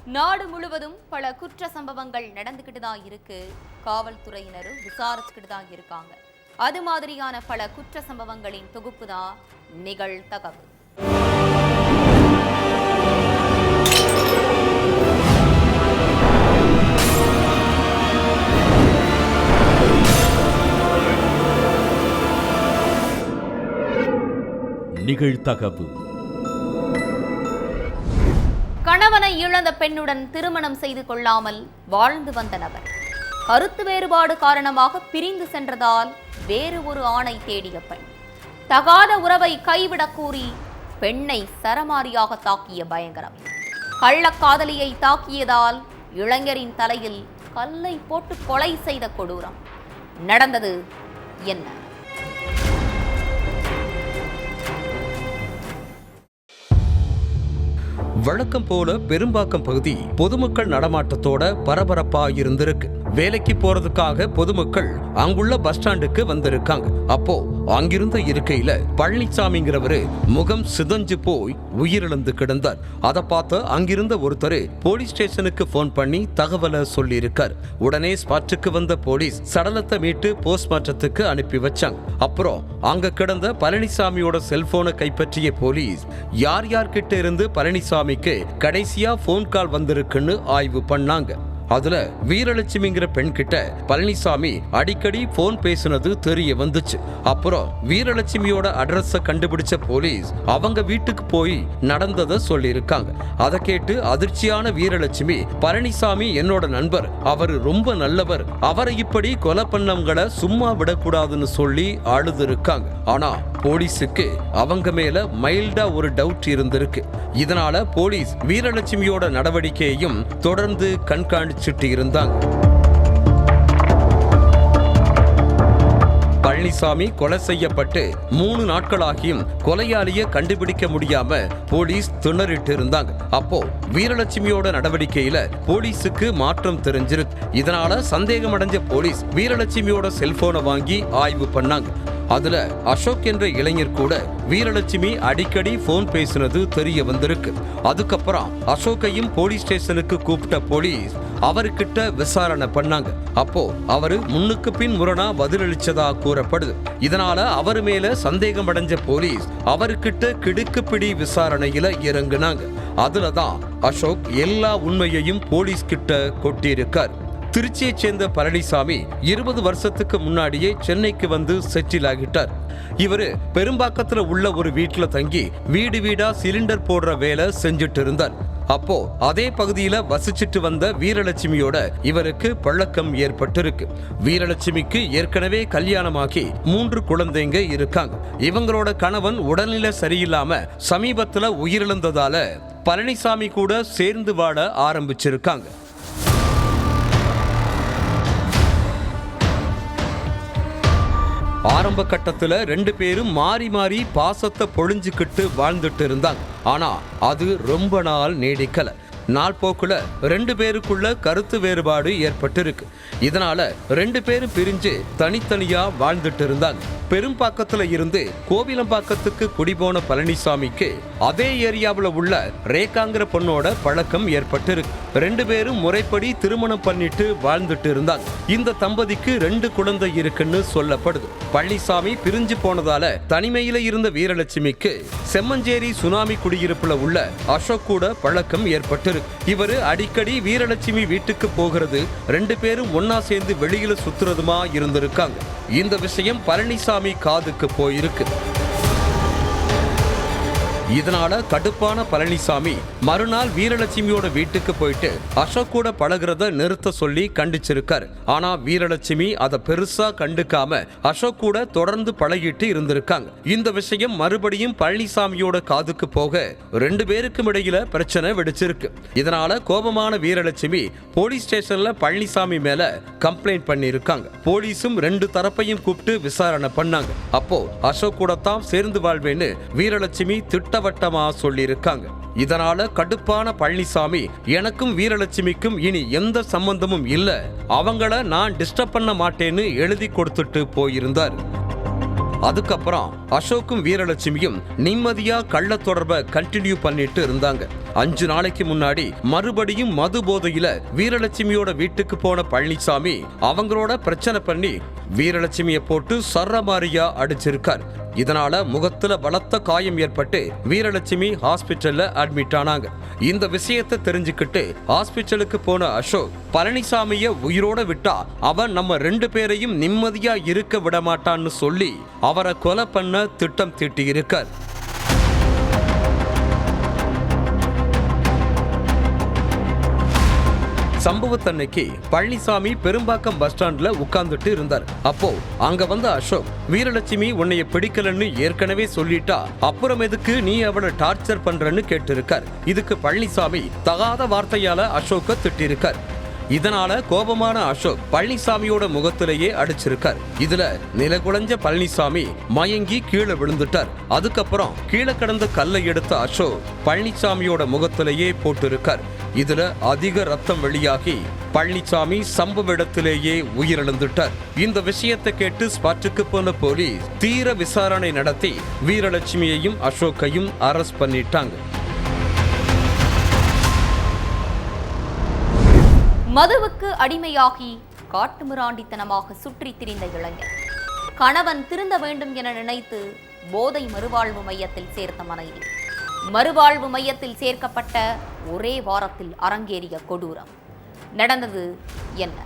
நாடு முழுவதும் பல குற்ற சம்பவங்கள் நடந்துக்கிட்டு தான் இருக்கு. காவல்துறையினரும் விசாரிச்சுக்கிட்டு தான் இருக்காங்க. அது மாதிரியான பல குற்ற சம்பவங்களின் தொகுப்பு தான் நிகழ்தகவு. நிகழ்தகவு. கணவனை இழந்த பெண்ணுடன் திருமணம் செய்து கொள்ளாமல் வாழ்ந்து வந்த நபர் கருத்து வேறுபாடு காரணமாக பிரிந்து சென்றதால் வேறு ஒரு ஆணை தேடிய பெண் தகாத உறவை கைவிடக் கூறி பெண்ணை சரமாரியாக தாக்கிய பயங்கரம். கள்ளக்காதலியை தாக்கியதால் இளைஞரின் தலையில் கல்லை போட்டு கொலை செய்த கொடூரம். நடந்தது என்ன? வழக்கம் போல பெரும்பாக்கம் பகுதி பொதுமக்கள் நடமாட்டத்தோட பரபரப்பா இருந்திருக்கு. வேலைக்கு போறதுக்காக பொதுமக்கள் அங்குள்ள பஸ் ஸ்டாண்டுக்கு வந்திருக்காங்க. அப்போ அங்கிருந்த இருக்கையில பழனிசாமிங்கிறவரு முகம் சிதஞ்சு போய் உயிரிழந்து கிடந்தார். அதை பார்த்து அங்கிருந்த ஒருத்தர் போலீஸ் ஸ்டேஷனுக்கு போன் பண்ணி தகவலை சொல்லி இருக்கார். உடனே ஸ்பாட்டுக்கு வந்த போலீஸ் சடலத்தை மீட்டு போஸ்ட்மார்ட்டத்துக்கு அனுப்பி வச்சாங்க. அப்புறம் அங்க கிடந்த பழனிசாமியோட செல்போனை கைப்பற்றிய போலீஸ் யார் யார்கிட்ட இருந்து பழனிசாமிக்கு கடைசியா போன் கால் வந்திருக்குன்னு ஆய்வு பண்ணாங்க. அதுல வீரலட்சுமிங்கிற பெண் கிட்ட பழனிசாமி அடிக்கடி போன் பேசினது தெரிய வந்துச்சு. அப்புறம் வீரலட்சுமியோட அட்ரஸ கண்டுபிடிச்ச போலீஸ் அவங்க வீட்டுக்கு போய் நடந்ததை சொல்லியிருக்காங்க. அதை கேட்டு அதிர்ச்சியான வீரலட்சுமி, பழனிசாமி என்னோட நண்பர், அவரு ரொம்ப நல்லவர், அவரை இப்படி கொலை பண்ணவங்களை சும்மா விடக்கூடாதுன்னு சொல்லி அழுது இருக்காங்க. ஆனா போலீஸுக்கு அவங்க மேல மைல்டா ஒரு டவுட் இருந்திருக்கு. இதனால போலீஸ் வீரலட்சுமியோட நடவடிக்கையையும் தொடர்ந்து கண்காணிச்சுட்டு இருந்தாங்க. பழனிசாமி கொலை செய்யப்பட்டு 3 நாட்களாகியும் கொலையாளிய கண்டுபிடிக்க முடியாம போலீஸ் திணறிட்டு இருந்தாங்க. அப்போ வீரலட்சுமியோட நடவடிக்கையில போலீஸுக்கு மாற்றம் தெரிஞ்சிருக்கு. இதனால சந்தேகம் அடைஞ்ச போலீஸ் வீரலட்சுமியோட செல்போனை வாங்கி ஆய்வு பண்ணாங்க. அதுல அசோக் என்ற இளைஞர் கூட வீரலட்சுமி அடிக்கடி போன் பேசினது தெரிய வந்திருக்கு. அதுக்கப்புறம் அசோக்கையும் போலீஸ் ஸ்டேஷனுக்கு கூப்பிட்ட போலீஸ் அவர்கிட்ட விசாரணை பண்ணாங்க. அப்போ அவரு முன்னுக்கு பின் முரணா பதிலளிச்சதா கூறப்படுது. இதனால அவர் மேல சந்தேகம் அடைஞ்ச போலீஸ் அவர்கிட்ட கிடுக்குப்பிடி விசாரணையில இறங்குனாங்க. அதுலதான் அசோக் எல்லா உண்மையையும் போலீஸ் கிட்ட கொட்டியிருக்கார். திருச்சியை சேர்ந்த பழனிசாமி 20 வருஷத்துக்கு முன்னாடியே சென்னைக்கு வந்து செட்டில் ஆகிட்டார். இவரு பெரும்பாக்கத்துல உள்ள ஒரு வீட்டுல தங்கி வீடு வீடா சிலிண்டர் போடுற வேலை செஞ்சுட்டு இருந்தார். அப்போ அதே பகுதியில வசிச்சுட்டு வந்த வீரலட்சுமியோட இவருக்கு பழக்கம் ஏற்பட்டிருக்கு. வீரலட்சுமிக்கு ஏற்கனவே கல்யாணமாகி 3 குழந்தைங்க இருக்காங்க. இவங்களோட கணவன் உடல்நிலை சரியில்லாம சமீபத்துல உயிரிழந்ததால பழனிசாமி கூட சேர்ந்து வாழ ஆரம்பிச்சிருக்காங்க. ஆரம்ப கட்டத்துல 2 பேரும் மாறி மாறி பாசத்தை பொழிஞ்சுக்கிட்டு வாழ்ந்துட்டு இருந்தாங்க. ஆனா அது ரொம்ப நாள் நீடிக்கல. நாள் போக்குல 2 பேருக்குள்ள கருத்து வேறுபாடு ஏற்பட்டிருக்கு. இதனால 2 பேரும் பிரிஞ்சு தனித்தனியா வாழ்ந்துட்டு இருந்தாங்க. பெரும்பாக்கத்துல இருந்து கோவிலம்பாக்கத்துக்கு குடிபோன பழனிசாமிக்கு அதே ஏரியாவில் உள்ள ரேகாங்கிற பொண்ணோட பழக்கம் ஏற்பட்டிருக்கு. 2 பேரும் முறைப்படி திருமணம் பண்ணிட்டு வாழ்ந்துட்டு இருந்தாங்க. இந்த தம்பதிக்கு 2 குழந்தை இருக்குன்னு சொல்லப்படுது. பழனிசாமி பிரிஞ்சு போனதால தனிமையில இருந்த வீரலட்சுமிக்கு செம்மஞ்சேரி சுனாமி குடியிருப்புல உள்ள அசோக் கூட பழக்கம் ஏற்பட்டிருக்கு. இவரு அடிக்கடி வீரலட்சுமி வீட்டுக்கு போகிறது, 2 பேரும் ஒன்னா சேர்ந்து வெளியில சுத்துறதுமா இருந்திருக்காங்க. இந்த விஷயம் பழனிசாமி காதுக்கு போயிருக்கு. இதனால கடுப்பான பழனிசாமி மறுநாள் வீரலட்சுமியோட வீட்டுக்கு போயிட்டு அசோக் கூட பழகிறத நிறுத்த சொல்லி கண்டிச்சிருக்காரு. ஆனா வீரலட்சுமி அதை பெருசா கண்டுக்காம அசோக் கூட தொடர்ந்து பழகிட்டு இருந்திருக்காங்க. இந்த விஷயம் மறுபடியும் பழனிசாமியோட காதுக்கு போக 2 பேருக்கும் இடையில பிரச்சனை வெடிச்சிருக்கு. இதனால கோபமான வீரலட்சுமி போலீஸ் ஸ்டேஷன்ல பழனிசாமி மேல கம்ப்ளைண்ட் பண்ணிருக்காங்க. போலீஸும் 2 தரப்பையும் கூப்பிட்டு விசாரணை பண்ணாங்க. அப்போ அசோக் கூட தான் சேர்ந்து வாழ்வேன்னு வீரலட்சுமி திட்டவட்டமா சொல்லியிருக்காங்க. இதனால கடுப்பான பழனிசாமி, எனக்கும் வீரலட்சுமிக்கும் இனி எந்த சம்பந்தமும் இல்ல, அவங்கள நான் டிஸ்டர்ப் பண்ண மாட்டேன்னு எழுதி கொடுத்துட்டு போயிருந்தார். அதுக்கப்புறம் அசோக்கும் வீரலட்சுமியும் நிம்மதியா கள்ள தொடர்பை கண்டினியூ பண்ணிட்டு இருந்தாங்க. 5 நாளைக்கு முன்னாடி மறுபடியும் மது போதையில வீரலட்சுமியோட வீட்டுக்கு போன பழனிசாமி அவங்களோட பிரச்சனை பண்ணி வீரலட்சுமிய போட்டு சரமாரியா அடிச்சிருக்கார். இதனால முகத்துல பலத்த காயம் ஏற்பட்டு வீரலட்சுமி ஹாஸ்பிட்டல்ல அட்மிட் ஆனாங்க. இந்த விஷயத்தை தெரிஞ்சுக்கிட்டு ஹாஸ்பிட்டலுக்கு போன அசோக் பழனிசாமிய உயிரோட விட்டா அவன் நம்ம 2 பேரையும் நிம்மதியா இருக்க விட மாட்டான்னு சொல்லி அவரை கொலை பண்ண திட்டம் தீட்டி இருக்கார். சம்பவத்தன்னைக்கு பழனிசாமி பெரும்பாக்கம் பஸ் ஸ்டாண்ட்ல உட்கார்ந்துட்டு இருந்தார். அப்போ அங்க வந்த அசோக், வீரலட்சுமி உன்னைய பிடிக்கலன்னு ஏற்கனவே சொல்லிட்டா, அப்புறம் எதுக்கு நீ அவளை டார்ச்சர் பண்றன்னு கேட்டிருக்கார். இதுக்கு பழனிசாமி தகாத வார்த்தையால அசோக்க திட்டிருக்கார். இதனால கோபமான அசோக் பழனிசாமியோட முகத்திலேயே அடிச்சிருக்கார். இதுல நிலகுலைஞ்ச பழனிசாமி மயங்கி கீழே விழுந்துட்டார். அதுக்கப்புறம் கீழே கிடந்த கல்லை எடுத்த அசோக் பழனிசாமியோட முகத்திலேயே போட்டிருக்கார். இதுல அதிக ரத்தம் வெளியாகி பழனிசாமி சம்பவ இடத்திலேயே உயிரிழந்துட்டார். இந்த விஷயத்தை கேட்டு ஸ்பாட்டுக்கு போன போலீஸ் தீர விசாரணை நடத்தி வீரலட்சுமியையும் அசோக்கையும் அரெஸ்ட் பண்ணிட்டாங்க. மதுவுக்கு அடிமையாகி காட்டுமிராண்டித்தனமாக சுற்றி திரிந்த இளைஞர் கணவன் திருந்த வேண்டும் என நினைத்து போதை மறுவாழ்வு மையத்தில் சேர்த்த மனைவி. மறுவாழ்வு மையத்தில் சேர்க்கப்பட்ட ஒரே வாரத்தில் அரங்கேறிய கொடூரம். நடந்தது என்ன?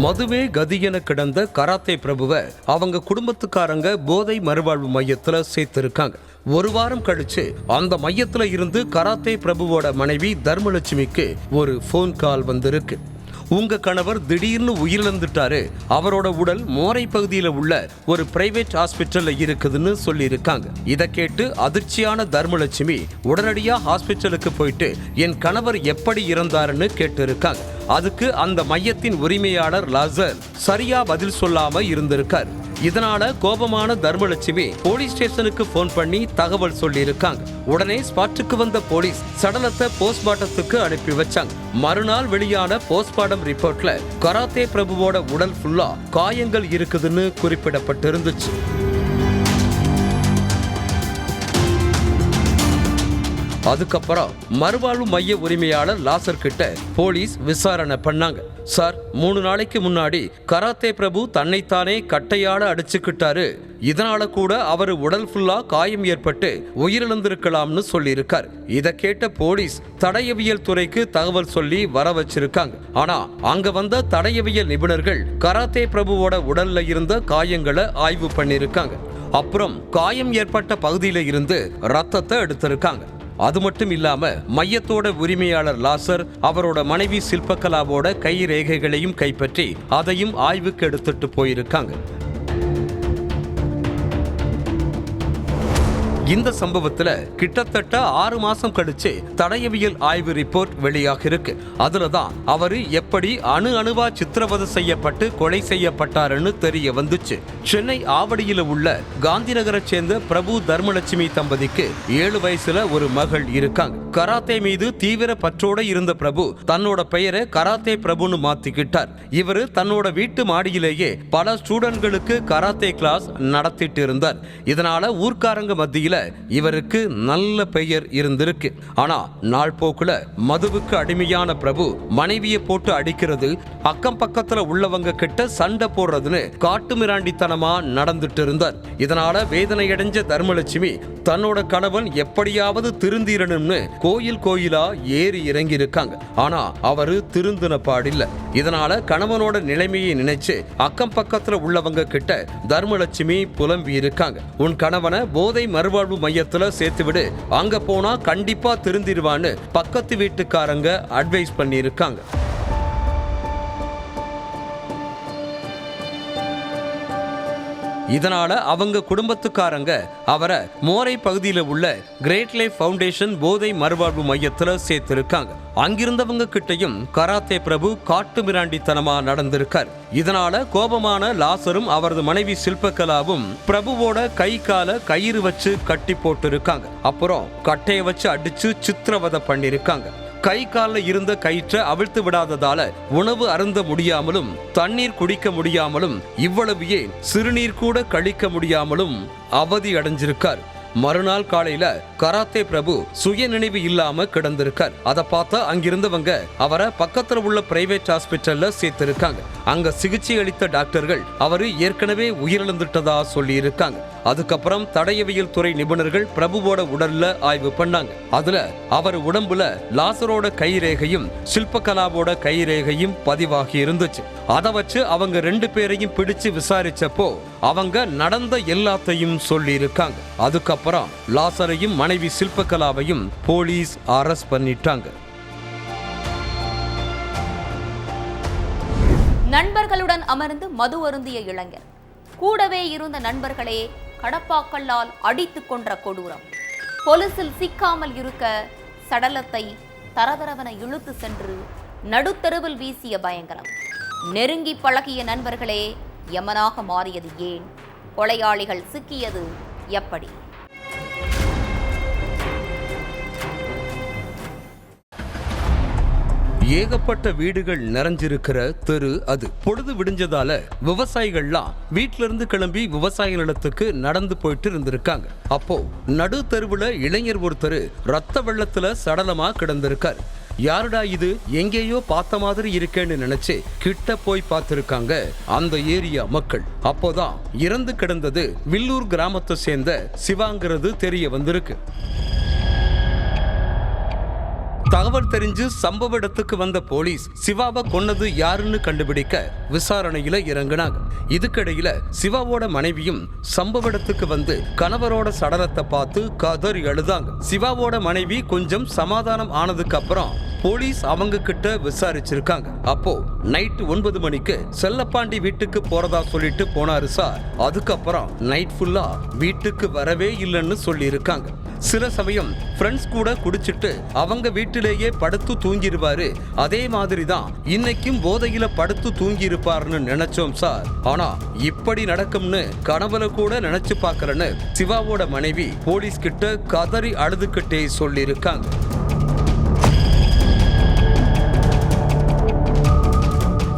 மதுவே கதியென கிடந்த கராத்தே பிரபுவை அவங்க குடும்பத்துக்காரங்க போதை மறுவாழ்வு மையத்துல சேர்த்திருக்காங்க. 1 வாரம் கழிச்சு அந்த மையத்துல இருந்து கராத்தே பிரபுவோட மனைவி தர்மலட்சுமிக்கு ஒரு போன் கால் வந்திருக்கு. உங்க கணவர் திடீர்னு உயிரிழந்துட்டாரு, அவரோட உடல் மோரை பகுதியில உள்ள ஒரு பிரைவேட் ஹாஸ்பிட்டல்ல இருக்குதுன்னு சொல்லியிருக்காங்க. இதை கேட்டு அதிர்ச்சியான தர்மலட்சுமி உடனடியா ஹாஸ்பிட்டலுக்கு போயிட்டு என் கணவர் எப்படி இறந்தாருன்னு கேட்டு இருக்காங்க. அதுக்கு அந்த மையத்தின் உரிமையாளர் லாசர் சரியா பதில் சொல்லாம இருந்திருக்கார். இதனால கோபமான தர்மலட்சுமி போலீஸ் ஸ்டேஷனுக்கு போன் பண்ணி தகவல் சொல்லி இருக்காங்க. உடனே ஸ்பாட்டுக்கு வந்த போலீஸ் சடலத்தை போஸ்ட்மார்ட்டத்துக்கு அனுப்பி வச்சாங்க. மறுநாள் வெளியான போஸ்ட்மார்ட்டம் ரிப்போர்ட்ல கராத்தே பிரபுவோட உடல் ஃபுல்லா காயங்கள் இருக்குதுன்னு குறிப்பிடப்பட்டிருந்துச்சு. அதுக்கப்புறம் மறுவாழ்வு மைய உரிமையாளர் லாசர் கிட்ட போலீஸ் விசாரணை பண்ணாங்க. சார், 3 நாளைக்கு முன்னாடி கராத்தே பிரபு தன்னைத்தானே கட்டையால அடிச்சுக்கிட்டாரு, இதனால கூட அவர் உடல் ஃபுல்லா காயம் ஏற்பட்டு உயிரிழந்திருக்கலாம்னு சொல்லியிருக்கார். இதை கேட்ட போலீஸ் தடயவியல் துறைக்கு தகவல் சொல்லி வர வச்சிருக்காங்க. ஆனா அங்க வந்த தடயவியல் நிபுணர்கள் கராத்தே பிரபுவோட உடல்ல இருந்த காயங்களை ஆய்வு பண்ணிருக்காங்க. அப்புறம் காயம் ஏற்பட்ட பகுதியில இருந்து ரத்தத்தை எடுத்திருக்காங்க. அது மட்டும் இல்லாம மையத்தோட உரிமையாளர் லாசர் அவரோட மனைவி சில்பகலாவோட கை ரேகைகளையும் கைப்பற்றி அதையும் ஆய்வுக்கு எடுத்துட்டு போயிருக்காங்க. இந்த சம்பவத்துல கிட்டத்தட்ட 6 மாசம் கழிச்சு தடயவியல் ஆய்வு ரிப்போர்ட் வெளியாக இருக்கு. அதுலதான் அவரு எப்படி அணுவா சித்திரவதை செய்யப்பட்டு கொலை செய்யப்பட்டாருன்னு தெரிய வந்துச்சு. சென்னை ஆவடியில உள்ள காந்தி நகரை சேர்ந்த பிரபு தர்மலட்சுமி தம்பதிக்கு 7 வயசுல ஒரு மகள் இருக்காங்க. கராத்தே மீது தீவிர பற்றோட இருந்த பிரபு தன்னோட பெயரை கராத்தே பிரபுன்னு மாத்திக்கிட்டார். இவரு தன்னோட வீட்டு மாடியிலேயே பல ஸ்டூடெண்ட்களுக்கு கராத்தே கிளாஸ் நடத்திட்டு இருந்தார். இதனால ஊர்க்காரங்க மத்தியில இவருக்கு நல்ல பெயர் இருந்திருக்கு. ஆனா நாள் போக்குல மதுவுக்கு அடிமையான பிரபு மனைவியை போட்டு அடிக்கிறது, அக்கம் பக்கத்துல உள்ளவங்க கிட்ட சண்டை போடுறதுன்னு காட்டுமிராண்டித்தனமா நடந்துட்டு இருந்தார். இதனால வேதனையடைஞ்ச தர்மலட்சுமி தன்னோட கணவன் எப்படியாவது திருந்திரணும்னு கோயிலா ஏறி இறங்கி இருக்காங்க. ஆனா அவரு திருந்தின பாடில்ல. இதனால கணவனோட நிலைமையை நினைச்சு அக்கம் பக்கத்துல உள்ளவங்க கிட்ட தர்மலட்சுமி புலம்பி இருக்காங்க. உன் கணவனை போதை மறுவாழ்வு மையத்துல சேர்த்து விடு, அங்க போனா கண்டிப்பா திருந்திருவான்னு பக்கத்து வீட்டுக்காரங்க அட்வைஸ் பண்ணி இருக்காங்க. இதனால அவங்க குடும்பத்துக்காரங்க அவரை மோரை பகுதியில் உள்ள கிரேட் லைஃப் ஃபவுண்டேஷன் போதை மறுவாழ்வு மையத்துல சேர்த்திருக்காங்க. அங்கிருந்தவங்க கிட்டையும் கராத்தே பிரபு காட்டுமிராண்டித்தனமா நடந்திருக்கார். இதனால கோபமான லாசரும் அவரது மனைவி சில்பகலாவும் பிரபுவோட கை கால கயிறு வச்சு கட்டி போட்டு இருக்காங்க. அப்புறம் கட்டைய வச்சு அடிச்சு சித்திரவதை பண்ணிருக்காங்க. கை காலில் இருந்த கயிற்றை அவிழ்த்து விடாததால உணவு அருந்த முடியாமலும் தண்ணீர் குடிக்க முடியாமலும் இவ்வளவு ஏன் சிறுநீர் கூட கழிக்க முடியாமலும் அவதி அடைஞ்சிருக்கார். மறுநாள் காலையில கராத்தே பிரபு சுய நினைவு இல்லாம கிடந்திருக்கார். அதை பார்த்தா அங்கிருந்தவங்க அவரை பக்கத்துல உள்ள பிரைவேட் ஹாஸ்பிட்டல்ல சேர்த்திருக்காங்க. அங்க சிகிச்சை அளித்த டாக்டர்கள் அவரு ஏற்கனவே உயிரிழந்துட்டதா சொல்லி இருக்காங்க. அதுக்கப்புறம் தடயவியல் துறை நிபுணர்கள் பிரபுவோட உடல்ல ஆய்வு பண்ணாங்க. அதுல அவர் உடம்புல லாசரோட கைரேகையும் சில்பகலாவோட கைரேகையும் பதிவாகி இருந்துச்சு. அதை வச்சு அவங்க 2 பேரையும் பிடிச்சு விசாரிச்சப்போ அவங்க நடந்த எல்லாத்தையும் சொல்லி இருக்காங்க. அதுக்கப்புறம் லாசரையும் மனைவி சில்பகலாவையும் போலீஸ் அரெஸ்ட் பண்ணிட்டாங்க. நண்பர்களுடன் அமர்ந்து மது அருந்திய இளைஞர், கூடவே இருந்த நண்பர்களே கடப்பாக்கல்லால் அடித்துக் கொன்ற கொடூரம். போலீசில் சிக்காமல் இருக்க சடலத்தை தரதரவென இழுத்து சென்று நடுத்தெருவில் வீசிய பயங்கரம். நெருங்கி பழகிய நண்பர்களே யமனாக மாறியது ஏன்? கொலையாளிகள் சிக்கியது எப்படி? ஏகப்பட்ட வீடுகள் நிறைஞ்சிருக்கிற தெரு அது. பொழுது விடிஞ்சதால விவசாயிகள்லாம் வீட்டுல இருந்து கிளம்பி விவசாய நிலத்துக்கு நடந்து போயிட்டு இருந்திருக்காங்க. அப்போ நடு தெருவுல இளைஞர் ஒருத்தர் ரத்த வெள்ளத்துல சடலமா கிடந்திருக்கார். யாருடா இது, எங்கேயோ பார்த்த மாதிரி இருக்கேன்னு நினைச்சு கிட்ட போய் பார்த்திருக்காங்க அந்த ஏரியா மக்கள். அப்போதான் இறந்து கிடந்தது வில்லூர் கிராமத்தை சேர்ந்த சிவாங்கிறது தெரிய வந்திருக்கு. தகவல் தெரிஞ்சு சம்பவ இடத்துக்கு வந்த போலீஸ் சிவாவை கொன்னது யாருன்னு கண்டுபிடிக்க விசாரணையில இறங்கினாங்க. இதுக்கிடையில சிவாவோட மனைவியும் சம்பவ இடத்துக்கு வந்து கணவரோட சடலத்தை பார்த்து கதறி அழுதாங்க. சிவாவோட மனைவி கொஞ்சம் சமாதானம் ஆனதுக்கு அப்புறம் போலீஸ் அவங்க கிட்ட விசாரிச்சிருக்காங்க. அப்போ நைட் 9 மணிக்கு செல்லப்பாண்டி வீட்டுக்கு போறதா சொல்லிட்டு போனாரு சார். அதுக்கப்புறம் நைட் ஃபுல்லா வீட்டுக்கு வரவே இல்லைன்னு சொல்லி இருக்காங்க. சில சமயம் ஃப்ரெண்ட்ஸ் கூட குடிச்சிட்டு அவங்க வீட்டிலேயே படுத்து தூங்கிருவாரு. அதே மாதிரி தான் இன்னைக்கும் போதையில படுத்து தூங்கி இருப்பாருன்னு நினைச்சோம் சார். ஆனா இப்படி நடக்கும்னு கனவுல கூட நினைச்சு பார்க்கலன்னு சிவாவோட மனைவி போலீஸ் கிட்ட கதறி அழுதுகிட்டே சொல்லி இருக்காங்க.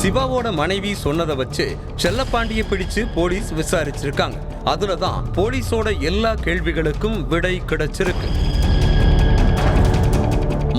சிவாவோட மனைவி சொன்னதை வச்சு செல்லப்பாண்டியை பிடிச்சு போலீஸ் விசாரிச்சிருக்காங்க. அதுலதான் போலீஸோட எல்லா கேள்விகளுக்கும் விடை கிடைச்சிருக்கு.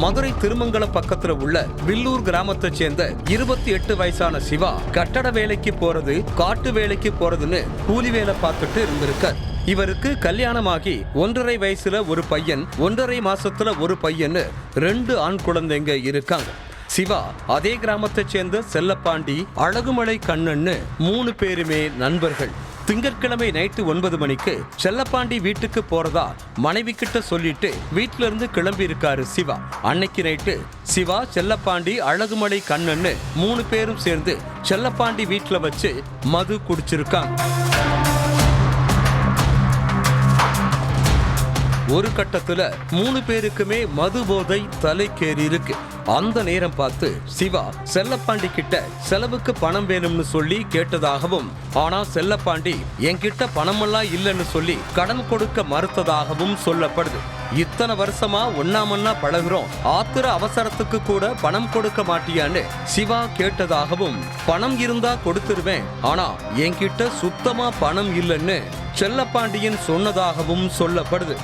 மதுரை திருமங்கலம் பக்கத்துல உள்ள வில்லூர் கிராமத்தை சேர்ந்த 28 வயசான சிவா கட்டட வேலைக்கு போறது, காட்டு வேலைக்கு போறதுன்னு கூலி வேலை பார்த்துட்டு இருந்திருக்கார். இவருக்கு கல்யாணமாகி 1.5 வயசுல ஒரு பையன், 1.5 மாசத்துல ஒரு பையன்னு 2 ஆண் குழந்தைங்க இருக்காங்க. சிவா அதே கிராமத்தை சேர்ந்த செல்லப்பாண்டி, அழகுமலை கண்ணன்னு 3 பேருமே நண்பர்கள். திங்கட்கிழமை நைட்டு 9 மணிக்கு செல்லப்பாண்டி வீட்டுக்கு போறதா மனைவி கிட்ட சொல்லிட்டு வீட்டுல இருந்து கிளம்பி இருக்காரு சிவா. அன்னைக்கு நைட்டு சிவா, செல்லப்பாண்டி, அழகுமலை கண்ணன்னு 3 பேரும் சேர்ந்து செல்லப்பாண்டி வீட்டுல வச்சு மது குடிச்சிருக்காங்க. ஒரு கட்டத்துல 3 பேருக்குமே மது போதை தலைக்கேறி இருக்கு. அந்த நேரம் பார்த்து சிவா செல்லப்பாண்டி கிட்ட செலவுக்கு பணம் வேணும்னு சொல்லி கேட்டதாகவும், ஆனா செல்லப்பாண்டி என்கிட்ட பணமெல்லாம் இல்லைன்னு சொல்லி கடன் கொடுக்க மறுத்ததாகவும் சொல்லப்படுது. இத்தனை வருஷமா ஒண்ணாமண்ணா பழகுறோம், ஆத்திர அவசரத்துக்கு கூட பணம் கொடுக்க மாட்டியான்னு சிவா கேட்டதாகவும், பணம் இருந்தா கொடுத்துருவேன், ஆனா என்கிட்ட சுத்தமா பணம் இல்லைன்னு செல்லப்பாண்டியன் சொன்னதாகவும் சொல்லப்படுது.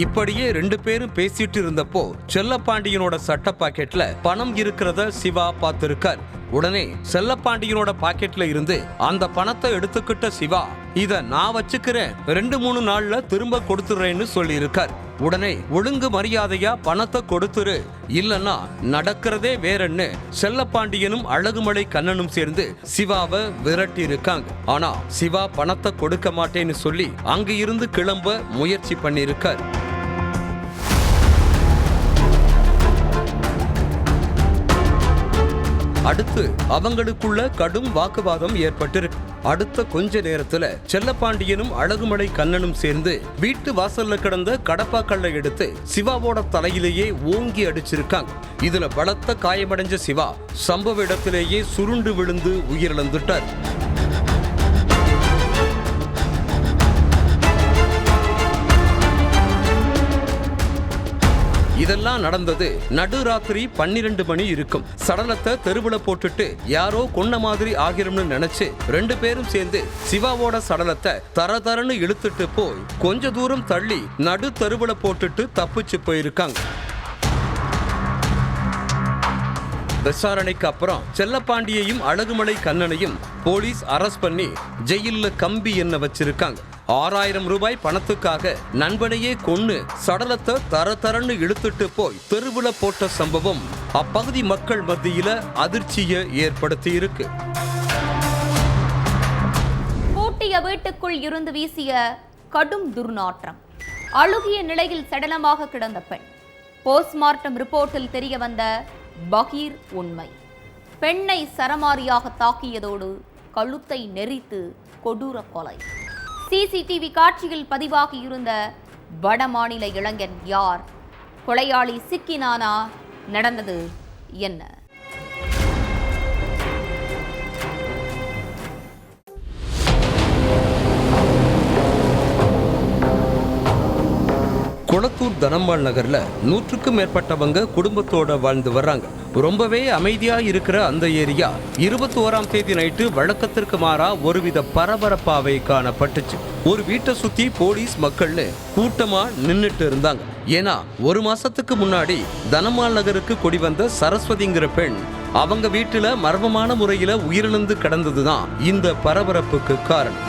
இப்படியே 2 பேரும் பேசிட்டு இருந்தப்போ செல்லப்பாண்டியனோட சட்ட பாக்கெட்ல பணம் இருக்கிறத சிவா பார்த்திருக்கார். உடனே செல்லப்பாண்டியனோட பாக்கெட்ல இருந்து அந்த பணத்தை எடுத்துக்கிட்ட சிவா, இத நான் வச்சுக்கிறேன், 2-3 நாள்ல திரும்ப கொடுத்துறேன்னு சொல்லி இருக்கார். உடனே ஒழுங்கு மரியாதையா பணத்தை கொடுத்துரு, இல்லன்னா நடக்கிறதே வேறன்னு செல்லப்பாண்டியனும் அழகுமலை கண்ணனும் சேர்ந்து சிவாவை விரட்டி இருக்காங்க. ஆனா சிவா பணத்தை கொடுக்க மாட்டேன்னு சொல்லி அங்க இருந்து கிளம்ப முயற்சி பண்ணியிருக்கார். அடுத்து அவங்களுக்குள்ள கடும் வாக்குவாதம் ஏற்பட்டிருக்கு. அடுத்த கொஞ்ச நேரத்துல செல்லப்பாண்டியனும் அழகுமலை கண்ணனும் சேர்ந்து வீட்டு வாசல்ல கிடந்த கடப்பாக்கல்லை எடுத்து சிவாவோட தலையிலேயே ஓங்கி அடிச்சிருக்காங்க. இதுல பலத்த காயமடைஞ்ச சிவா சம்பவ இடத்திலேயே சுருண்டு விழுந்து உயிரிழந்துட்டார். இதெல்லாம் நடந்தது நடுராத்திரி 12 மணி இருக்கும். சடலத்தை தெருவுல போட்டுட்டு யாரோ கொன்ன மாதிரி ஆகிரும்னு நினைச்சு 2 பேரும் சேர்ந்து சிவாவோட சடலத்தை தரதரன்னு இழுத்துட்டு போய் கொஞ்ச தூரம் தள்ளி நடு தெருவுல போட்டுட்டு தப்பிச்சு போயிருக்காங்க. விசாரணைக்கு அப்புறம் செல்லப்பாண்டியையும் அழகுமலை கண்ணனையும் போலீஸ் அரெஸ்ட் பண்ணி ஜெயில்ல கம்பி என்ன வச்சிருக்காங்க. 6000 ரூபாய் பணத்துக்காக நண்பனையே கொன்னு சடலத்தை தரதரன்னு இழுத்துட்டு போய் தெருவுல போட்ட சம்பவம் அப்பகுதி மக்கள் மத்தியில அதிர்ச்சியை ஏற்படுத்தி இருக்கு. பூட்டிய வீட்டுக்குள் இருந்து வீசிய கடும் துர்நாற்றம், அழுகிய நிலையில் சடலமாக கிடந்த பெண், போஸ்ட்மார்ட்டம் ரிப்போர்ட்டில் தெரிய வந்த பகீர் உண்மை. பெண்ணை சரமாரியாக தாக்கியதோடு கழுத்தை நெரித்து கொடூர கொலை. சிசிடிவி காட்சியில் பதிவாகியிருந்த வடமாநில இளைஞன் யார்? கொலையாளி சிக்கினானா? நடந்தது என்ன? கொளத்தூர் தனம்மாள் நகர்ல 100க்கும் மேற்பட்டவங்க குடும்பத்தோட வாழ்ந்து வர்றாங்க. ரொம்பவே அமைதியா இருக்கிற அந்த ஏரியா 21ஆம் தேதி நைட்டு வழக்கத்திற்கு மாறா ஒருவித பரபரப்பாவை காணப்பட்டுச்சு. ஒரு வீட்டை சுத்தி போலீஸ் மக்கள்னு கூட்டமா நின்னுட்டு இருந்தாங்க. ஏன்னா 1 மாசத்துக்கு முன்னாடி தனம்மாள் நகருக்கு குடி வந்த சரஸ்வதிங்கிற பெண் அவங்க வீட்டுல மர்மமான முறையில உயிரிழந்து கிடந்ததுதான் இந்த பரபரப்புக்கு காரணம்.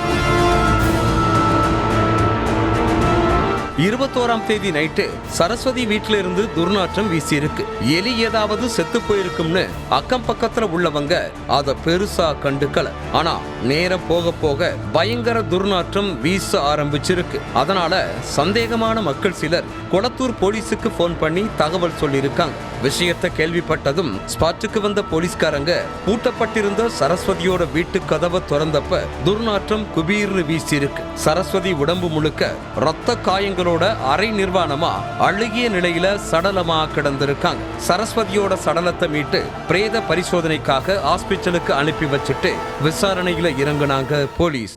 21ஆம் தேதி நைட்டு சரஸ்வதி வீட்டில இருந்து துர்நாற்றம் வீசி இருக்கு. எலி ஏதாவது செத்து போயிருக்கும்னு அக்கம் பக்கத்துல உள்ளவங்க அத பெருசா கண்டுக்கல. ஆனா நேரம் போக போக பயங்கர துர்நாற்றம் வீச ஆரம்பிச்சிருக்கு. அதனால சந்தேகமான மக்கள் சிலர் கொளத்தூர் போலீஸுக்கு போன் பண்ணி தகவல் சொல்லியிருக்காங்க. விஷயத்தை கேள்விப்பட்டதும் ஸ்பாட்டுக்கு வந்த போலீஸ்காரங்க பூட்டப்பட்டிருந்த சரஸ்வதியோட வீட்டு கதவை திறந்தப்ப துர்நாற்றம் குபீர்னு வீசி இருக்கு. சரஸ்வதி உடம்பு முழுக்க ரத்த காயங்களோட அரை நிர்வாணமா அழுகிய நிலையில சடலமா கிடந்திருக்காங்க. சரஸ்வதியோட சடலத்தை மீட்டு பிரேத பரிசோதனைக்காக ஹாஸ்பிட்டலுக்கு அனுப்பி வச்சுட்டு விசாரணையில இறங்குனாங்க போலீஸ்.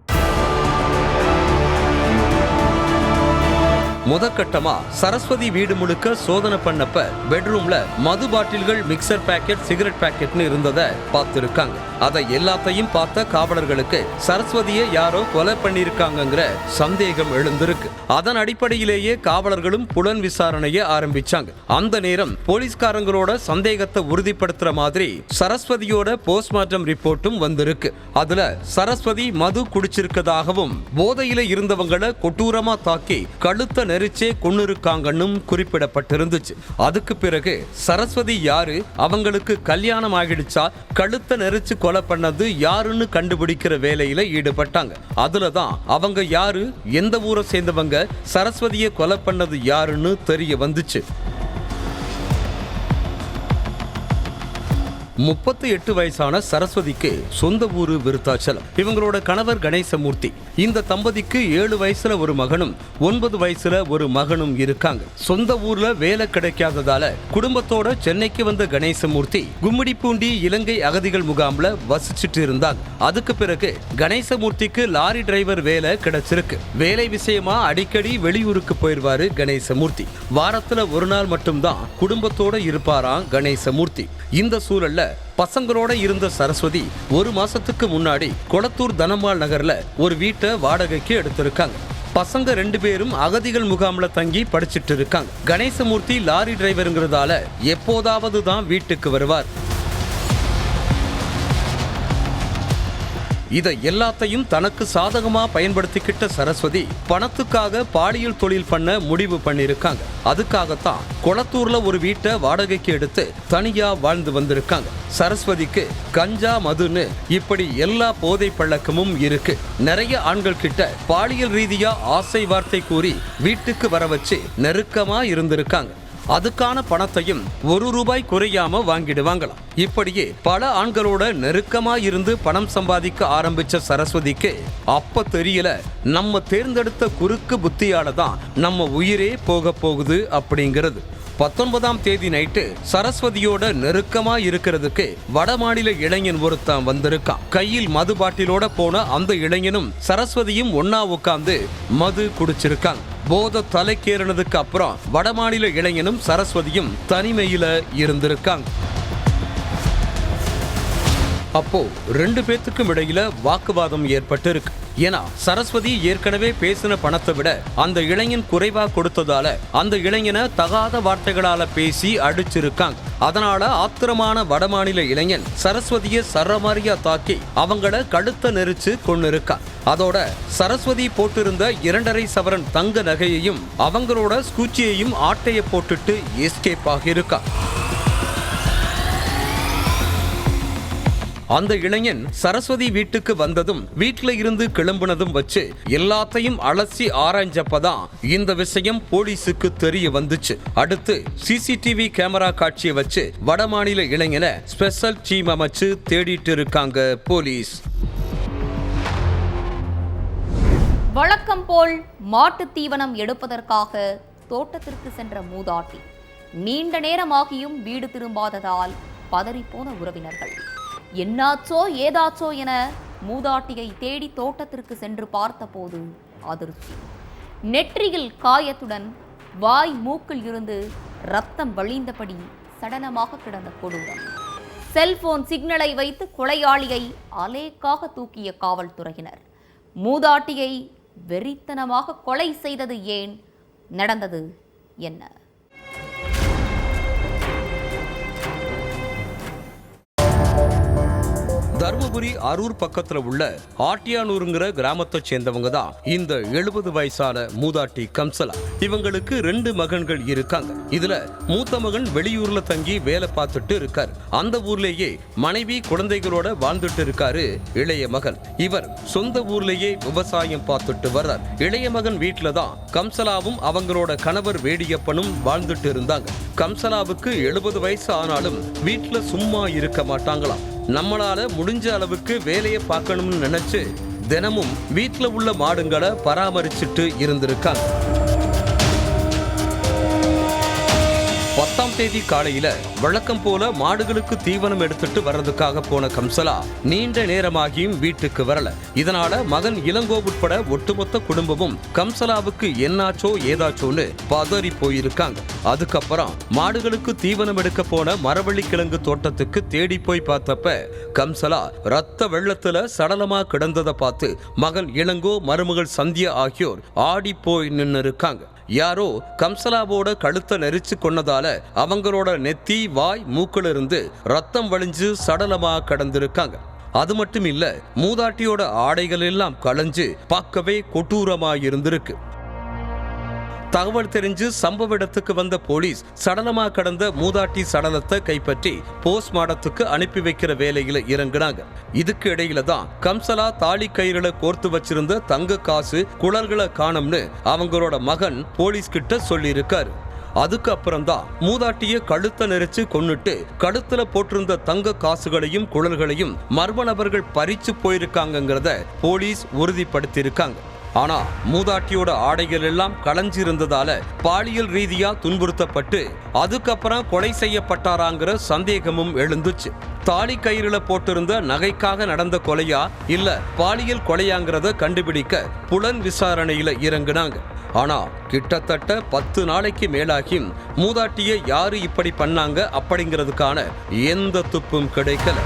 முதற்கட்டமா சரஸ்வதி வீடு முழுக்க சோதனை பண்ணப்ப பெட்ரூம்ல மது பாட்டில்கள், மிக்சர் பாக்கெட், சிகரெட் பாக்கெட்னு இருந்ததை பார்த்திருக்காங்க. அதை எல்லாத்தையும் பார்த்த காவலர்களுக்கு சரஸ்வதியை யாரோ கொலை பண்ணிருக்காங்கிற சந்தேகம் எழுந்திருக்கு. அதன் அடிப்படையிலேயே காவலர்களும் புலன் விசாரணையை ஆரம்பிச்சாங்க. அந்த நேரம் போலீஸ்காரங்களோட சந்தேகத்தை உறுதிப்படுத்துற மாதிரி சரஸ்வதியோட போஸ்ட்மார்ட்டம் ரிப்போர்ட்டும் வந்திருக்கு. அதுல சரஸ்வதி மது குடிச்சிருக்கதாகவும் போதையில இருந்தவங்களை கொடூரமா தாக்கி கழுத்தை நெரிச்சே கொன்னிருக்காங்கன்னு குறிப்பிடப்பட்டிருந்துச்சு. அதுக்கு பிறகு சரஸ்வதி யாரு, அவங்களுக்கு கல்யாணம் ஆகிடுச்சா, கழுத்தை நெரிச்சு கொலை பண்ணது யாருன்னு கண்டுபிடிக்கிற வேலையில ஈடுபட்டாங்க. அதுலதான் அவங்க யாரு, எந்த ஊரை சேர்ந்தவங்க, சரஸ்வதியை கொலை பண்ணது யாருன்னு தெரிய வந்துச்சு. 38 வயசான சரஸ்வதிக்கு சொந்த ஊரு விருத்தாச்சலம். இவங்களோட கணவர் கணேசமூர்த்தி. இந்த தம்பதிக்கு 7 வயசுல ஒரு மகனும் 9 வயசுல ஒரு மகனும் இருக்காங்க. சொந்த ஊர்ல வேலை கிடைக்காததால குடும்பத்தோட சென்னைக்கு வந்த கணேசமூர்த்தி கும்மிடிப்பூண்டி இலங்கை அகதிகள் முகாம்ல வசிச்சுட்டு இருந்தாங்க. அதுக்கு பிறகு கணேசமூர்த்திக்கு லாரி டிரைவர் வேலை கிடைச்சிருக்கு. வேலை விஷயமா அடிக்கடி வெளியூருக்கு போயிருவாரு கணேசமூர்த்தி. வாரத்துல ஒரு நாள் மட்டும்தான் குடும்பத்தோட இருப்பாராம் கணேசமூர்த்தி. இந்த சூழல்ல பசங்களோட இருந்த சரஸ்வதி 1 மாசத்துக்கு முன்னாடி கொளத்தூர் தனம்மாள் நகர்ல ஒரு வீட்டை வாடகைக்கு எடுத்திருக்காங்க. பசங்க 2 பேரும் அகதிகள் முகாம்ல தங்கி படிச்சிட்டு இருக்காங்க. கணேசமூர்த்தி லாரி டிரைவருங்கிறதால எப்போதாவது தான் வீட்டுக்கு வருவார். இதை எல்லாத்தையும் தனக்கு சாதகமா பயன்படுத்திக்கிட்ட சரஸ்வதி பணத்துக்காக பாலியல் தொழில் பண்ண முடிவு பண்ணிருக்காங்க. அதுக்காகத்தான் கொளத்தூர்ல ஒரு வீட்டை வாடகைக்கு எடுத்து தனியா வாழ்ந்து வந்திருக்காங்க. சரஸ்வதிக்கு கஞ்சா, மதுன்னு இப்படி எல்லா போதை பழக்கமும் இருக்கு. நிறைய ஆண்கள் கிட்ட பாலியல் ரீதியா ஆசை வார்த்தை கூறி வீட்டுக்கு வர வச்சு நெருக்கமா இருந்திருக்காங்க. அதுக்கான பணத்தையும் 1 ரூபாய் குறையாம வாங்கிடுவாங்களாம். இப்படியே பல ஆண்களோட நெருக்கமா இருந்து பணம் சம்பாதிக்க ஆரம்பிச்ச சரஸ்வதிக்கு அப்ப தெரியல, நம்ம தேர்ந்தெடுத்த குறுக்கு புத்தியால தான் நம்ம உயிரே போக போகுது அப்படிங்கிறது. 19ஆம் தேதி நைட்டு சரஸ்வதியோட நெருக்கமா இருக்கிறதுக்கு வடமாநில இளைஞன் ஒருத்தன் வந்திருக்கான். கையில் மது பாட்டிலோட போன அந்த இளைஞனும் சரஸ்வதியும் ஒன்னா உட்கார்ந்து மது குடிச்சிருக்காங்க. போதை தலைக்கேறினதுக்கு அப்புறம் வடமாநில இளைஞனும் சரஸ்வதியும் தனிமையில இருந்திருக்காங்க. அப்போ 2 பேத்துக்கும் இடையில வாக்குவாதம் ஏற்பட்டு இருக்கு. ஏன்னா சரஸ்வதி ஏற்கனவே பேசின பணத்தை விட அந்த இளைஞன் குறைவா கொடுத்ததால அந்த இளைஞனை தகாத வார்த்தைகளால பேசி அடிச்சிருக்காங்க. அதனால ஆத்திரமான வடமாநில இளைஞன் சரஸ்வதியை சரமாரியா தாக்கி அவங்கள கழுத்த நெரிச்சு கொன்னிருக்கா. அதோட சரஸ்வதி போட்டிருந்த 2.5 சவரன் தங்க நகையையும் அவங்களோட ஸ்கூச்சியையும் ஆட்டைய போட்டுட்டு எஸ்கேப் ஆகியிருக்கா. அந்த இளைஞன் சரஸ்வதி வீட்டுக்கு வந்ததும் வீட்டுல இருந்து கிளம்புனதும் வச்சு எல்லாத்தையும் அலசி ஆராய்ஞ்சப்பதான் இந்த விஷயம் போலீஸுக்கு தெரிய வந்துச்சு. அடுத்து சிசிடிவி கேமரா காட்சியை வச்சு வடமாநில இளைஞனை ஸ்பெஷல் டீம் அமைச்சு தேடிட்டு இருக்காங்க போலீஸ். வழக்கம் போல் மாட்டு தீவனம் எடுப்பதற்காக தோட்டத்திற்கு சென்ற மூதாட்டி நீண்ட நேரமாகியும் வீடு திரும்பாததால் பதறிப்போன உறவினர்கள் என்னாச்சோ ஏதாச்சோ என மூதாட்டியை தேடி தோட்டத்திற்கு சென்று பார்த்தபோது அதிர்ச்சி. நெற்றியில் காயத்துடன் வாய் மூக்கில் இருந்து ரத்தம் வழிந்தபடி சடலமாக கிடந்த கொடூரம். செல்போன் சிக்னலை வைத்து கொலையாளியை அலேக்காக தூக்கிய காவல்துறையினர். மூதாட்டியை வெறித்தனமாக கொலை செய்தது ஏன்? நடந்தது என்ன? தர்மபுரி அரூர் பக்கத்துல உள்ள ஆட்டியானூருங்கிற கிராமத்தை சேர்ந்தவங்க தான் இந்த 70 வயசான மூதாட்டி கம்சலா. இவங்களுக்கு 2 மகன்கள் இருக்காங்க. இதுல மூத்த மகன் வெளியூர்ல தங்கி வேலை பார்த்துட்டு இருக்காரு. அந்த ஊர்லேயே மனைவி குழந்தைகளோட வாழ்ந்துட்டு இருக்காரு இளைய மகன். இவர் சொந்த ஊர்லேயே விவசாயம் பார்த்துட்டு வர்றார். இளைய மகன் வீட்டுல தான் கம்சலாவும் அவங்களோட கணவர் வேடியப்பனும் வாழ்ந்துட்டு இருந்தாங்க. கம்சலாவுக்கு 70 வயசு ஆனாலும் வீட்டுல சும்மா இருக்க மாட்டாங்களாம். நம்மளால முடிஞ்ச அளவுக்கு வேலையை பார்க்கணும்னு நினைச்சு தினமும் வீட்டுல உள்ள மாடுங்களை பராமரிச்சுட்டு இருந்திருக்காங்க. 10ஆம் தேதி காலையில வழக்கம் போல மாடுகளுக்கு தீவனம் எடுத்துட்டு வர்றதுக்காக போன கம்சலா நீண்ட நேரமாகியும் வீட்டுக்கு வரல. இதனால மகன் இளங்கோ உட்பட ஒட்டுமொத்த குடும்பமும் கம்சலாவுக்கு என்னாச்சோ ஏதாச்சோன்னு பதறி போயிருக்காங்க. அதுக்கப்புறம் மாடுகளுக்கு தீவனம் எடுக்க போன மரவள்ளிக்கிழங்கு தோட்டத்துக்கு தேடி போய் பார்த்தப்ப கம்சலா ரத்த வெள்ளத்துல சடலமா கிடந்ததை பார்த்து மகன் இளங்கோ, மருமகள் சந்தியா ஆகியோர் ஆடி போய் நின்னு இருக்காங்க. யாரோ கம்சலாவோட கழுத்தை நெரிச்சு கொன்னதால அவங்களோட நெத்தி, வாய், மூக்குல இருந்து ரத்தம் வழிஞ்சு சடலமா கடந்திருக்காங்க. அது மட்டும் இல்ல, மூதாட்டியோட ஆடைகள் எல்லாம் களைஞ்சு பார்க்கவே கொடூரமா இருந்திருக்கு. தகவல் தெரிஞ்சு சம்பவ இடத்துக்கு வந்த போலீஸ் சடலமா கடந்த மூதாட்டி சடலத்தை கைப்பற்றி போஸ்ட்மார்ட்டத்துக்கு அனுப்பி வைக்கிற வேலையில இறங்குனாங்க. இதுக்கு இடையில தான் கம்சலா தாலி கயிறுல கோர்த்து வச்சிருந்த தங்க காசு, குழல்களை காணும்னு அவங்களோட மகன் போலீஸ் கிட்ட சொல்லி இருக்காரு. அதுக்கப்புறம் தான் மூதாட்டிய கழுத்தை நெரிச்சு கொன்னுட்டு கழுத்துல போட்டிருந்த தங்க காசுகளையும் குழல்களையும் மர்ம நபர்கள் பறிச்சு போயிருக்காங்கிறத போலீஸ் உறுதிப்படுத்தியிருக்காங்க. ஆனா மூதாட்டியோட ஆடைகள் எல்லாம் களைஞ்சிருந்ததால பாலியல் ரீதியா துன்புறுத்தப்பட்டு அதுக்கப்புறம் கொலை செய்யப்பட்டாராங்கிற சந்தேகமும் எழுந்துச்சு. தாலி கயிறுல போட்டிருந்த நகைக்காக நடந்த கொலையா இல்ல பாலியல் கொலையாங்கிறத கண்டுபிடிக்க புலன் விசாரணையில இறங்குனாங்க. ஆனா கிட்டத்தட்ட 10 நாளைக்கு மேலாகியும் மூதாட்டியை யாரு இப்படி பண்ணாங்க அப்படிங்கிறதுக்கான எந்த துப்பும் கிடைக்கல.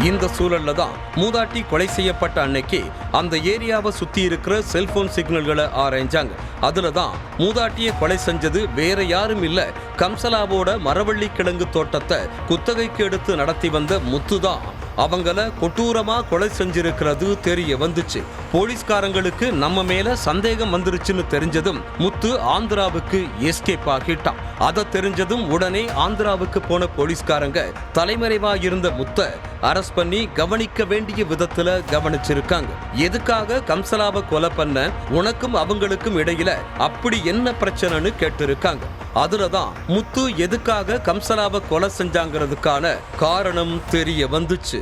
இந்த சூழல்ல தான் மூதாட்டி கொலை செய்யப்பட்ட அன்னைக்கு அந்த ஏரியாவை சுத்தி இருக்கிற செல்போன் சிக்னல்களை ஆராய்ஞ்சாங்க. அதுல தான் மூதாட்டியை கொலை செஞ்சது வேற யாரும் இல்ல, கம்சலாவோட மரவள்ளிக்கிழங்கு தோட்டத்தை குத்தகைக்கு எடுத்து நடத்தி வந்த முத்து தான் அவங்கள கொடூரமா கொலை செஞ்சிருக்கிறது தெரிய வந்துச்சு. போலீஸ்காரங்களுக்கு நம்ம மேல சந்தேகம் வந்துருச்சுன்னு தெரிஞ்சதும் முத்து ஆந்திராவுக்கு எஸ்கேப் ஆகிட்டான். அதை தெரிஞ்சதும் உடனே ஆந்திராவுக்கு போன போலீஸ்காரங்க தலைமறைவா இருந்த முத்தை அரெஸ்ட் பண்ணி கவனிக்க வேண்டிய விதத்துல கவனிச்சிருக்காங்க. எதுக்காக கம்சலாவை கொலை பண்ண, உனக்கும் அவங்களுக்கும் இடையில அப்படி என்ன பிரச்சனைன்னு கேட்டிருக்காங்க. அதுலதான் முத்து எதுக்காக கம்சலாவை கொலை செஞ்சாங்கிறதுக்கான காரணம் தெரிய வந்துச்சு.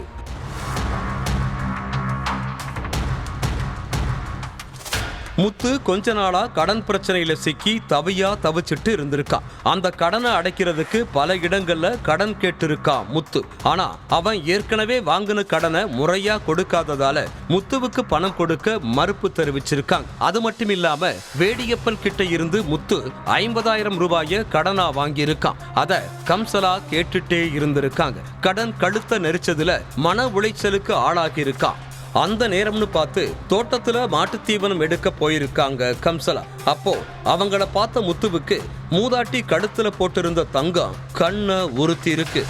முத்து கொஞ்ச நாளா கடன் பிரச்சனையில சிக்கி தவிச்சிட்டு இருந்திருக்கான். அந்த கடனை அடைக்கிறதுக்கு பல இடங்கள்ல கடன் கேட்டிருக்கான் முத்து. ஆனா அவன் ஏற்கனவே வாங்கின கடனை முறையா கொடுக்காததால முத்துவுக்கு பணம் கொடுக்க மறுப்பு தெரிவிச்சிருக்காங்க. அது மட்டும் இல்லாம வேடியப்பன் கிட்ட இருந்து முத்து 50,000 ரூபாயை கடனா வாங்கி இருக்கான். அத கம்சலா கேட்டுட்டே இருந்திருக்காங்க. கடன் கழுத்த நெரிச்சதுல மன உளைச்சலுக்கு ஆளாகி இருக்கான். அந்த நேரம்னு பார்த்து தோட்டத்துல மாட்டு தீவனம் எடுக்க போயிருக்காங்க கம்சலா. அப்போ அவங்கள பார்த்த முத்துவுக்கு மூதாட்டி கழுத்துல போட்டிருந்த தங்கம் கண்ணை உறுத்தி இருக்கு.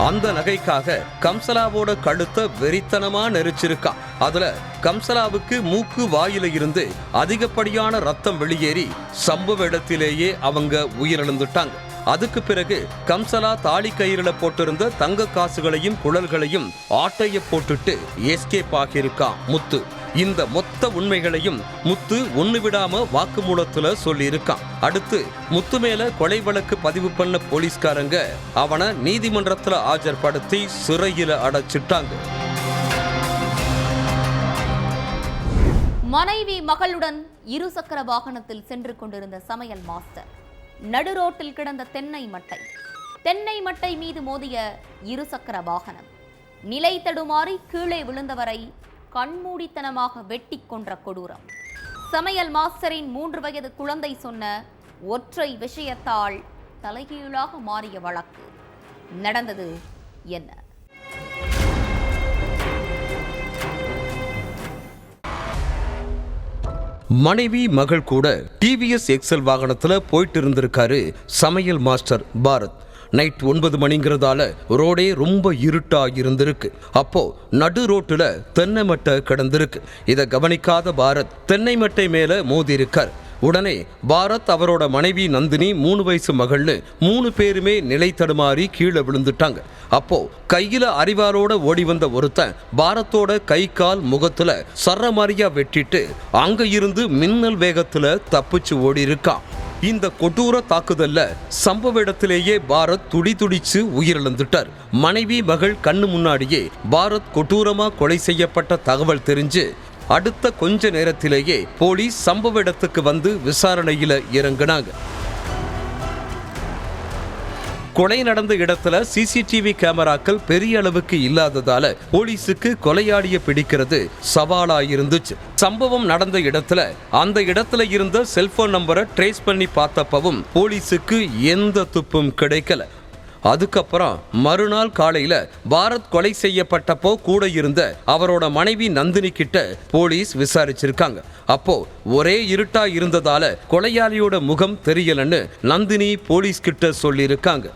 அந்த நகைக்காக கம்சலாவோட கழுத்தை வெறித்தனமா நெரிச்சிருக்கா. அதுல கம்சலாவுக்கு மூக்கு வாயில இருந்து அதிகப்படியான ரத்தம் வெளியேறி சம்பவ இடத்திலேயே அவங்க உயிரிழந்துட்டாங்க. அதுக்கு பிறகு கம்சலா தாலி கயிறுல போட்டிருந்த தங்க காசுகளையும் குழல்களையும் ஆட்டைய போட்டுட்டு எஸ்கேப் ஆகியிருக்கான் முத்து. இந்த மொத்த உண்மைகளையும் முத்து ஒண்ணு விடாம வாக்குமூலத்துல சொல்லியிருக்கான். அடுத்து முத்து மேல கொலை வழக்கு பதிவு பண்ண போலீஸ்காரங்க அவனை நீதிமன்றத்துல ஆஜர்படுத்தி சிறையில அடைச்சிட்டாங்க. மனைவி மகளுடன் இருசக்கர வாகனத்தில் சென்று கொண்டிருந்த சமையல் மாஸ்டர் நடுரோட்டில் கிடந்த தென்னை மட்டை மீது மோதிய இருசக்கர வாகனம். நிலை தடுமாறி கீழே விழுந்தவரை கண்மூடித்தனமாக வெட்டி கொன்ற கொடூரம். சமையல் மாஸ்டரின் 3 வயது குழந்தை சொன்ன ஒற்றை விஷயத்தால் தலைகீழாக மாறிய வழக்கு. நடந்தது என்ன? மனைவி மகள் கூட டிவிஎஸ் எக்ஸல் வாகனத்துல போயிட்டு இருந்திருக்காரு சமையல் மாஸ்டர் பாரத். நைட் 9 மணிங்கிறதால ரோடே ரொம்ப இருட்டா இருந்திருக்கு. அப்போ நடு ரோட்டுல தென்னை மட்டை கிடந்திருக்கு. இதை கவனிக்காத பாரத் தென்னை மட்டை மேல மோதி இருக்கார். உடனே பாரத் அவரோட மனைவி நந்தினி 3 வயசு மகள்னு 3 பேருமே நிலை தடுமாறி கீழே விழுந்துட்டாங்க. அப்போ கையில அரிவாளோட ஓடி வந்த ஒருத்தன் பாரத்தோட கை கால் முகத்துல சரமாரியா வெட்டிட்டு அங்க இருந்து மின்னல் வேகத்துல தப்பிச்சு ஓடி இருக்கான். இந்த கொடூர தாக்குதல்ல சம்பவ இடத்திலேயே பாரத் துடிச்சு உயிரிழந்துட்டார். மனைவி மகள் கண்ணு முன்னாடியே பாரத் கொடூரமா கொலை செய்யப்பட்ட தகவல் தெரிஞ்சு அடுத்த கொஞ்ச நேரத்திலேயே போலீஸ் சம்பவ இடத்துக்கு வந்து விசாரணையில இறங்கினாங்க. கொலை நடந்த இடத்துல சிசிடிவி கேமராக்கள் பெரிய அளவுக்கு இல்லாததால போலீஸுக்கு கொலையாளியை பிடிக்கிறது சவாலா இருந்துச்சு. சம்பவம் நடந்த இடத்துல அந்த இடத்துல இருந்த செல்போன் நம்பரை ட்ரேஸ் பண்ணி பார்த்தப்பவும் போலீஸுக்கு எந்த துப்பும் கிடைக்கல. அதுக்கப்புறம் மறுநாள் காலையில பாரத் கொலை செய்யப்பட்டப்போ கூட இருந்த அவரோட மனைவி நந்தினி கிட்ட போலீஸ் விசாரிச்சிருக்காங்க. அப்போ ஒரே இருட்டா இருந்ததால கொலையாளியோட முகம் தெரியலன்னு நந்தினி போலீஸ் கிட்ட சொல்லியிருக்காங்க.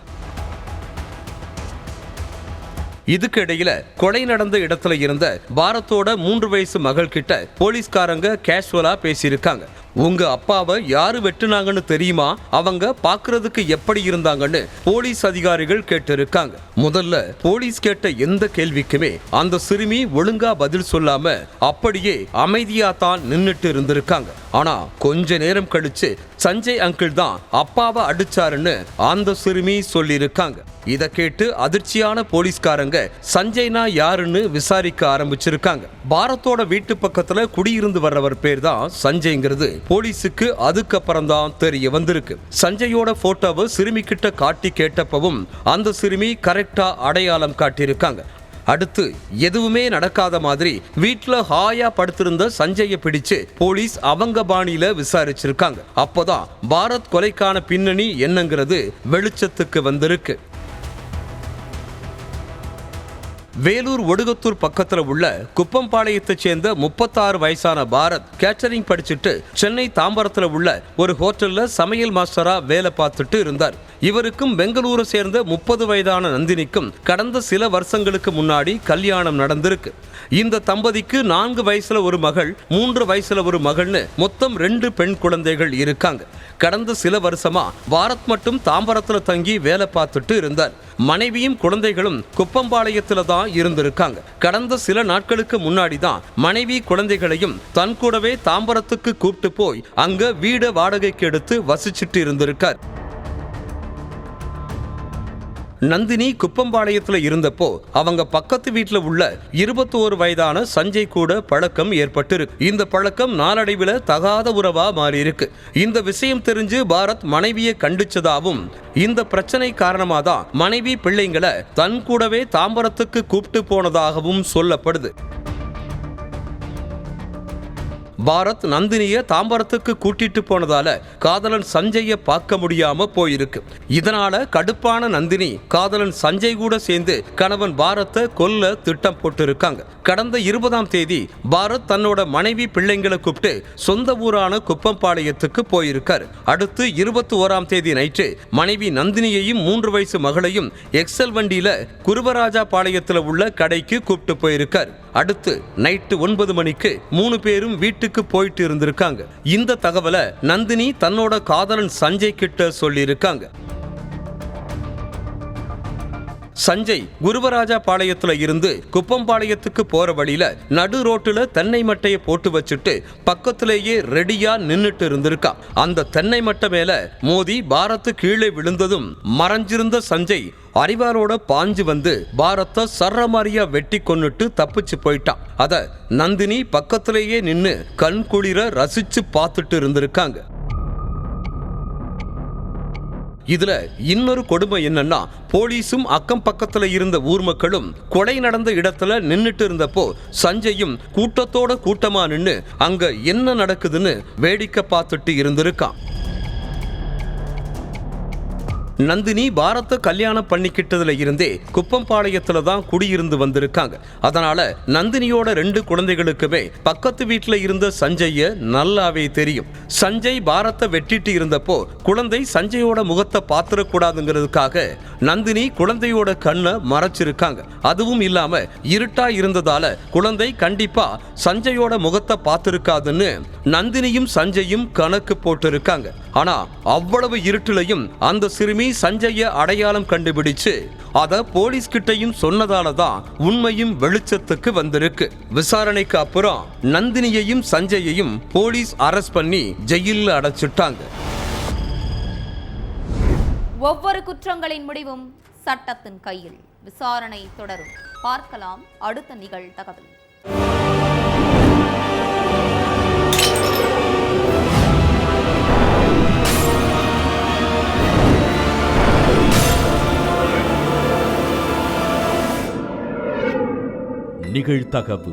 இதுக்கு இடையில கொலை நடந்த இடத்துல இருந்த பாரத்தோட 3 வயசு மகள் கிட்ட போலீஸ்காரங்க கேஷுவலா பேசியிருக்காங்க. உங்க அப்பாவை யாரு வெட்டுனாங்கன்னு தெரியுமா? அவங்க பாக்குறதுக்கு எப்படி இருந்தாங்கன்னு போலீஸ் அதிகாரிகள் கேட்டிருக்காங்க. முதல்ல போலீஸ் கேட்ட எந்த கேள்விக்குமே அந்த சிறுமி ஒழுங்கா பதில் சொல்லாம அப்படியே அமைதியா தான் நின்னுட்டு இருந்திருக்காங்க. ஆனா கொஞ்ச நேரம் கழிச்சு சஞ்சய் அங்கிள் தான் அப்பாவை அடிச்சாருன்னு அந்த சிறுமி சொல்லியிருக்காங்க. இத கேட்டு அதிர்ச்சியான போலீஸ்காரங்க சஞ்சய்னா யாருன்னு விசாரிக்க ஆரம்பிச்சிருக்காங்க. பாரத்தோட வீட்டு பக்கத்துல குடியிருந்து வர்றவர் பேர் தான் சஞ்சய்ங்கிறது போலீஸுக்கு அதுக்கப்புறம் தான் தெரிய வந்திருக்கு. சஞ்சயோட போட்டோவை சிறுமி கிட்ட காட்டி கேட்டப்பவும் அந்த சிறுமி கரெக்டா அடையாளம் காட்டியிருக்காங்க. அடுத்து எதுவுமே நடக்காத மாதிரி வீட்டுல ஹாயா படுத்திருந்த சஞ்சயை பிடிச்சு போலீஸ் அவங்க பாணியில விசாரிச்சிருக்காங்க. அப்போதான் பாரத் கொலைக்கான பின்னணி என்னங்கிறது வெளிச்சத்துக்கு வந்திருக்கு. வேலூர் ஒடுகத்தூர் பக்கத்துல உள்ள குப்பம்பாளையத்தை சேர்ந்த 36 வயசான பாரத் கேட்டரிங் படிச்சுட்டு சென்னை தாம்பரத்துல உள்ள ஒரு ஹோட்டல்ல சமையல் மாஸ்டரா வேலை பார்த்துட்டு இருந்தார். இவருக்கும் பெங்களூரை சேர்ந்த 30 வயதான நந்தினிக்கும் கடந்த சில வருஷங்களுக்கு முன்னாடி கல்யாணம் நடந்திருக்கு. இந்த தம்பதிக்கு 4 வயசுல ஒரு மகள், 3 வயசுல ஒரு மகள்னு மொத்தம் 2 பெண் குழந்தைகள் இருக்காங்க. கடந்த சில வருஷமா பாரத் மட்டும் தாம்பரத்துல தங்கி வேலை பார்த்துட்டு இருந்தார். மனைவியும் குழந்தைகளும் குப்பம்பாளையத்துல தான் இருந்திருக்காங்க. கடந்த சில நாட்களுக்கு முன்னாடி தான் மனைவி குழந்தைகளையும் தன் கூடவே தாம்பரத்துக்கு கூப்பிட்டு போய் அங்க வீடு வாடகைக்கு எடுத்து வசிச்சுட்டு இருந்திருக்கார். நந்தினி குப்பம்பாளையத்துல இருந்தப்போ அவங்க பக்கத்து வீட்டுல உள்ள 21 வயதான சஞ்சய் கூட பழக்கம் ஏற்பட்டிருக்கு. இந்த பழக்கம் நாளடைவில் தகாத உறவா மாறி இருக்கு. இந்த விஷயம் தெரிஞ்சு பாரத் மனைவியை கண்டிச்சதாவும் இந்த பிரச்சனை காரணமாதான் மனைவி பிள்ளைங்களை தன் கூடவே தாம்பரத்துக்கு கூப்பிட்டு போனதாகவும் சொல்லப்படுது. பாரத் நந்தினிய தாம்பரத்துக்கு கூட்டிட்டு போனதால காதலன் சஞ்சய பார்க்க முடியாம போயிருக்கு. இதனால கடுப்பான நந்தினி காதலன் சஞ்சய் கூட சேர்ந்து கணவன் பாரத்தை கொல்ல திட்டம் போட்டு இருக்காங்க. கடந்த 20ஆம் தேதி பாரத் தன்னோட மனைவி பிள்ளைங்களை கூப்பிட்டு சொந்த ஊரான குப்பம்பாளையத்துக்கு போயிருக்காரு. அடுத்து 21ஆம் தேதி நைட்டு மனைவி நந்தினியையும் 3 வயசு மகளையும் எக்ஸல் வண்டியில குருவராஜா பாளையத்துல உள்ள கடைக்கு கூப்பிட்டு போயிருக்காரு. அடுத்து நைட்டு 9 மணிக்கு 3 பேரும் வீட்டுக்கு போயிட்டு இருந்திருக்காங்க. இந்த தகவலை நந்தினி தன்னோட காதலன் சஞ்சய் கிட்ட சொல்லியிருக்காங்க. சஞ்சய் குருவராஜா பாளையத்துல இருந்து குப்பம்பாளையத்துக்கு போற வழியில நடு ரோட்டுல தென்னை மட்டைய போட்டு வச்சுட்டு பக்கத்திலேயே ரெடியா நின்னுட்டு இருந்திருக்கா. அந்த தென்னை மட்டை மேல மோதி பாரத் கீழே விழுந்ததும் மறைஞ்சிருந்த சஞ்சய் அறிவாரோட பாஞ்சு வந்து பாரத்தை சர்றமாரியா வெட்டி கொன்னுட்டு தப்பிச்சு போயிட்டான். அத நந்தினி பக்கத்திலேயே நின்னு கண் குளிர ரசிச்சு பார்த்துட்டு இருந்திருக்காங்க. இதுல இன்னொரு கொடுமை என்னன்னா, போலீஸும் அக்கம் பக்கத்துல இருந்த ஊர் மக்களும் கொலை நடந்த இடத்துல நின்னுட்டு இருந்தப்போ சஞ்சயும் கூட்டத்தோட கூட்டமா நின்னு அங்க என்ன நடக்குதுன்னு வேடிக்கை பார்த்துட்டு இருந்திருக்கான். நந்தினி பாரத்தை கல்யாணம் பண்ணிக்கிட்டதுல இருந்தே குப்பம்பாளையத்துல தான் குடியிருந்து வந்திருக்காங்க. அதனால நந்தினியோட 2 குழந்தைகளுக்குமே பக்கத்து வீட்டுல இருந்த சஞ்சய நல்லாவே தெரியும். சஞ்சய் பாரத்தை வெட்டிட்டு இருந்தப்போ குழந்தை சஞ்சயோட முகத்தை பாத்திரக்கூடாதுங்கிறதுக்காக நந்தினி குழந்தையோட கண்ணை மறைச்சிருக்காங்க. அதுவும் இல்லாம இருட்டா இருந்ததால குழந்தை கண்டிப்பா சஞ்சயோட முகத்தை பார்த்திருக்காதுன்னு நந்தினியும் சஞ்சயும் கணக்கு போட்டிருக்காங்க. ஆனா அவ்வளவு இருட்டிலையும் அந்த சிறுமி சஞ்சய அடையாளம் கண்டுபிடிச்சு அத போலீஸ் கிட்டையும் சொன்னதாலதான் உண்மையும் வெளிச்சத்துக்கு வந்திருக்கு. விசாரணைக்கு அப்புறம் நந்தினியையும் சஞ்சயையும் போலீஸ் அரெஸ்ட் பண்ணி ஜெயில்ல அடைச்சிட்டாங்க. ஒவ்வொரு குற்றங்களின் முடிவும் சட்டத்தின் கையில். விசாரணை தொடரும். பார்க்கலாம் அடுத்த நிகழ்தகவல். நிகழ்தகவு.